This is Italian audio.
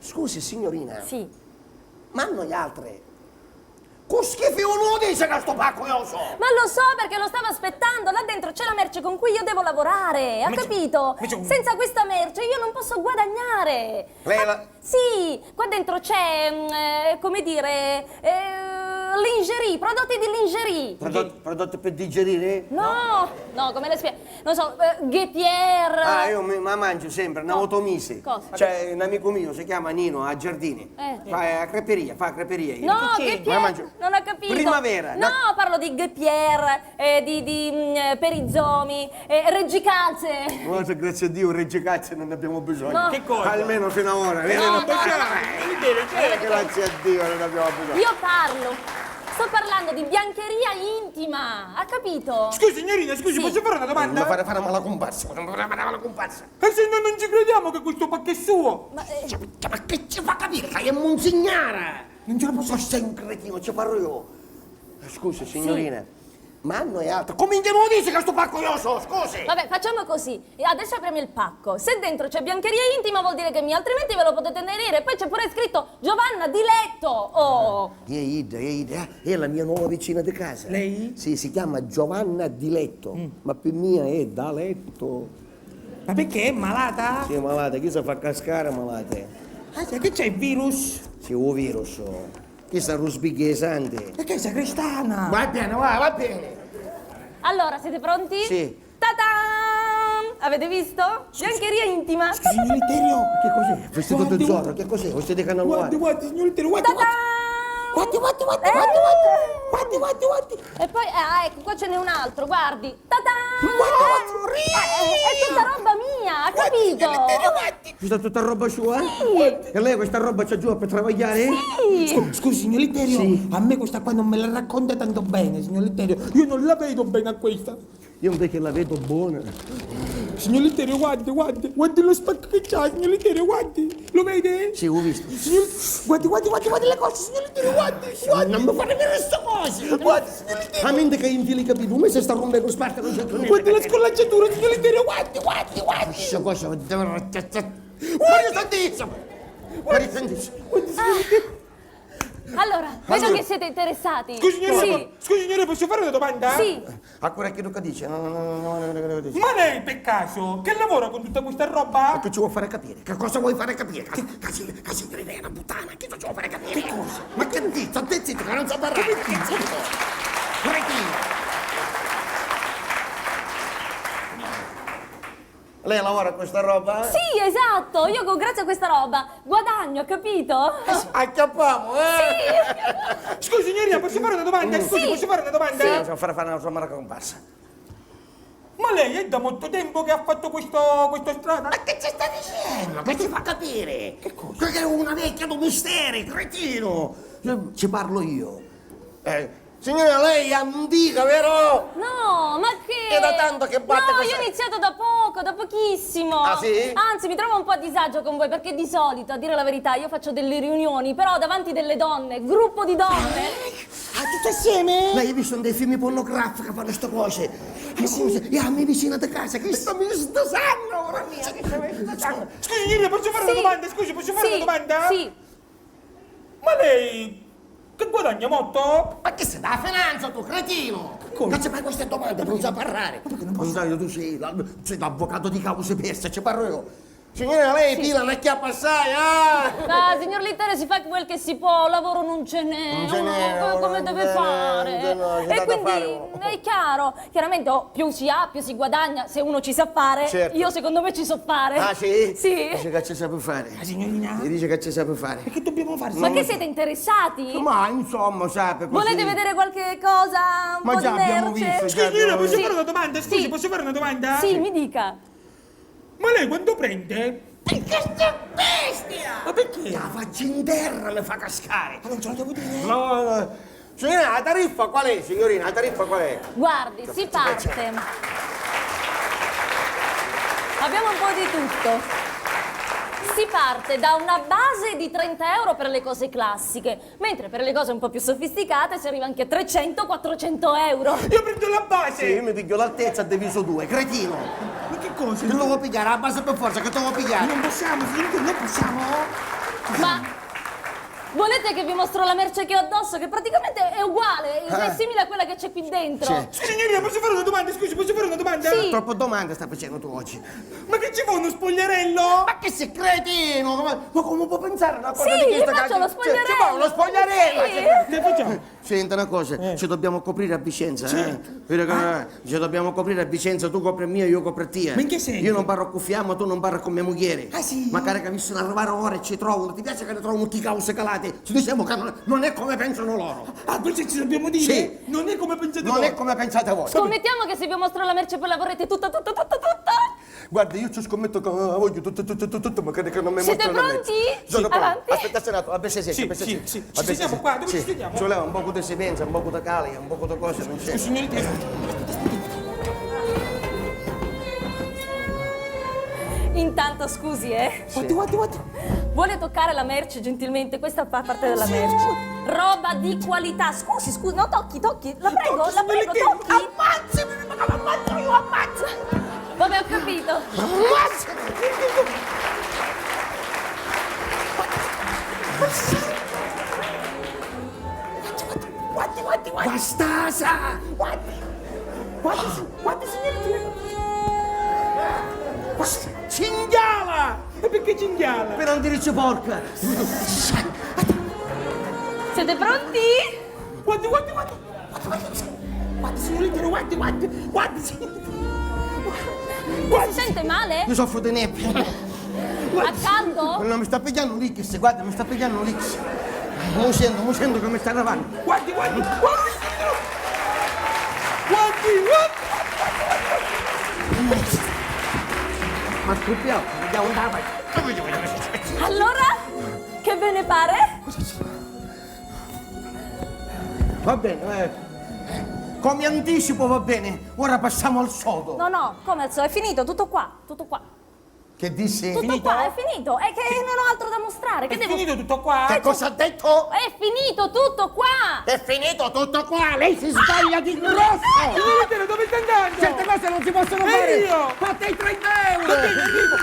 Scusi, signorina. Sì. Ma noi altre. Con schifo uno dice che sto pacco io so. Ma lo so perché lo stavo aspettando, là dentro c'è la merce con cui io devo lavorare, ha capito? Senza questa merce io non posso guadagnare. Lei la... Sì, qua dentro c'è, come dire, lingerie, prodotti di lingerie. Prodotti per digerire? No, come le spiego? Non so, Guepier. Ah, io ma mangio sempre, una otomise. Cosa? C'è un amico mio, si chiama Nino, a Giardini. Fa a creperia, io. No, Ma Guepier, mangio... non ha capito. Primavera. No, parlo di Guepier, di Perizzomi, Reggicalze. Guarda, grazie a Dio, Reggio Cazzo non ne abbiamo bisogno. No. Che cosa? Almeno fino ad ora. Grazie a Dio non ne abbiamo bisogno. Io sto parlando di biancheria intima, ha capito? Scusi, signorina, scusi, Sì. posso fare una domanda? Non fare mala comparsa, non fare mala comparsa. E se noi non ci crediamo che questo pacco è suo? Ma, Ma che ci fa capire? Che è monsignara! Non ce la posso... Ma sei un cretino, ci parlo io. Scusi, signorina. Ma noi altro. Come indiamo dice che sto pacco io so, scusi! Vabbè, facciamo così. Adesso apriamo il pacco. Se dentro c'è biancheria intima vuol dire che mia, altrimenti ve lo potete tenere. Poi c'è pure scritto Giovanna di Letto. Oh! È la mia nuova vicina di casa. Lei? Sì, si chiama Giovanna di Letto. Ma per mia è da letto. Ma perché è malata? Sì, è malata, chi si fa cascare malata? Ah, sai che c'è il virus? Sì, un virus. Chi sta ruspighesante? Perché sei cristana? Va bene, va bene. Allora, siete pronti? Sì. Ta-dam! Avete visto? Biancheria intima. Signor Letterio! Che cos'è? Vestito Guardi, di Zorro, che cos'è? Vestito di Canal Guardi, signor Letterio, guardi, Ta-dam! guardi. E poi, ecco, qua ce n'è un altro, guardi. Ta-dam! È tutta roba mia, ha capito? Questa è tutta roba sua? Sì. E lei questa roba c'ha giù per travagliare? Sì. Scusi, signor Letterio, Sì. a me questa qua non me la racconta tanto bene, signor Letterio. Io non la vedo bene a questa. Io invece la vedo buona. Signor Letterio, guardi lo spacco che c'ha, signor Letterio, guardi. Lo vede? Sì, ho visto. Guardi le cose, signor Letterio, guardi. Non mi fare vedere queste cose! Guardi, signor Letterio. A mente che infili capito, me se sta rompendo sparta non c'è niente. Guardi la scollacciatura, signor Letterio, guardi. Questa cosa... Guarda tantissimo! Guarda tantissimo! Allora, vedo che siete interessati. Scusi, Sì. signore, posso fare una domanda? Sì. Ancora che lo dice? No. Ma lei, per caso, che lavora con tutta questa roba? Che ci vuoi fare capire? Che cosa vuoi fare capire? Che signorina è una puttana, che ci vuoi fare capire? Che cosa? Ma che zitto, stai zitto, che non so parlare! Che zitto? Cretino! Lei lavora con questa roba? Sì, esatto. Io grazie a questa roba guadagno, capito? Acchiappiamo, Sì. Scusi, signorina, posso fare una domanda? Scusi, posso fare una domanda? Possiamo fare una sua mala comparsa. Ma lei è da molto tempo che ha fatto questa strada? Ma che ci sta dicendo? Che ci fa capire? Che cosa? Che è una vecchia do misteri, cretino! Ci parlo io. Signora, lei è antica, vero? No, ma che? È da tanto che batte No, questa- io ho iniziato da poco, da pochissimo. Ah, sì? Anzi, mi trovo un po' a disagio con voi perché di solito, a dire la verità, io faccio delle riunioni, però davanti delle donne, gruppo di donne. Tutte assieme? Lei ha visto dei film pornografici che fanno queste cose? E a me vicino di casa, che sto mi sto sanno, ora mia, che sto mi sto sanno. Scusi, signorina, posso fare una domanda? Scusi, posso fare una domanda? Sì. Ma lei che guadagna molto? Ma che sei da finanza tu, cretino? Come? Che fai queste domande, non sai parlare. Ma perché non posso? Tu sei l'avvocato di cause perse, ci parlo io. Signora, lei pila non chiappa assai, Ah, signor Littere, si fa quel che si può, lavoro non ce n'è. Non ce n'è, Come non deve ce n'è, fare? non ce n'è, c'è E da quindi fare. è chiaro, chiaramente più si ha, più si guadagna, se uno ci sa fare. Certo. Io secondo me ci so fare. Ah, sì? Sì. Dice che ci sa per fare. Signorina? Mi dice che ci sa per fare. Che dobbiamo fare? Ma che siete interessati? Ma insomma, sa, per così... Volete vedere qualche cosa? Un Ma po' già di abbiamo merce? visto, Scusi, signorina, posso Sì. fare una domanda? Scusi, Sì. posso fare una domanda? Sì, mi dica. Ma lei quando prende? Che sta bestia! Ma perché? La faccia in terra mi fa cascare. Ma non ce la devo dire? No. Signorina, la tariffa qual è, signorina? La tariffa qual è? Guardi, si parte. Abbiamo un po' di tutto. Si parte da una base di 30 euro per le cose classiche, mentre per le cose un po' più sofisticate si arriva anche a 300-400 euro. Io prendo la base! Sì, io mi piglio l'altezza a diviso 2, cretino. Ma che cosa? Che devo pigliare? La base per forza, che devo pigliare? Non possiamo, signorina, non possiamo? Ma volete che vi mostro la merce che ho addosso, che praticamente è uguale, è simile a quella che c'è qui dentro? Sì. Signorina, posso fare una domanda? Scusi, posso fare una domanda? Sì. Troppo domande stai facendo tu oggi. Ma che ci fa uno spogliarello? Ma che sei cretino? Ma come può pensare una cosa Sì, di questa? io faccio lo spogliarello. Ci fa lo spogliarello! Sì. Che facciamo? Senta una cosa, ci dobbiamo coprire a Vicenza, Vedi che ci dobbiamo coprire a Vicenza, tu copri mio, io copro te. Ma in che senso? Io non parlo con fiamma, tu non parli con mia moglie. Ah, sì? Magari che visto arrivare ora e ci trovano, ti piace che ne trovano tutti i cause calate? Ci diciamo che non è come pensano loro. Ah, questo ci dobbiamo dire? Sì. Non è come pensate Non voi. è come pensate voi. Scommettiamo che se vi mostro la merce poi la vorrete tutta. Guarda, io ci scommetto che la voglio tutto, ma crede che non mi Siete mostrano pronti? Sono pronto. Avanti. Aspetta, Senato, abbia Sì, sì, sì. Ci sediamo qua, dove ci sediamo? Ci voleva un po' di semenza, un po' di calia, un po' di cose, non c'è. Signorina, Intanto scusi, guardi. Vuole toccare la merce gentilmente? Questa fa parte della merce. Roba di qualità. Scusi, no, tocchi. La prego, tocchi. Ammazzami, ma come ammazzo io, ammazza! Vabbè, ho capito. Ammazzami! Guardi! Bastasa! Guardi, signore! Cinghiala! E perché cinghiala? Per non dirci porca! Siete pronti? Guardi, signorina, guardi, Si sente male? Io soffro di nebbia! A caldo? Non mi sta pigliando un licchis, guarda, mi sta pigliando un licchis! Mo sento che mi sta arrivando! Guardi! Ma scoppiamo, andiamo andare! Allora, che ve ne pare? Va bene, come anticipo va bene, ora passiamo al sodo. No, come al solito, è finito, tutto qua. Che dissi? Tutto qua, è finito. È che non ho altro da mostrare. Che È devo... finito tutto qua? Che cosa ha detto? È finito tutto qua! È finito tutto qua, lei si sbaglia di grosso! Signorina, dove sta andando? Certe cose non si possono E fare! io? Fate i 30 euro! Va bene, arrivo.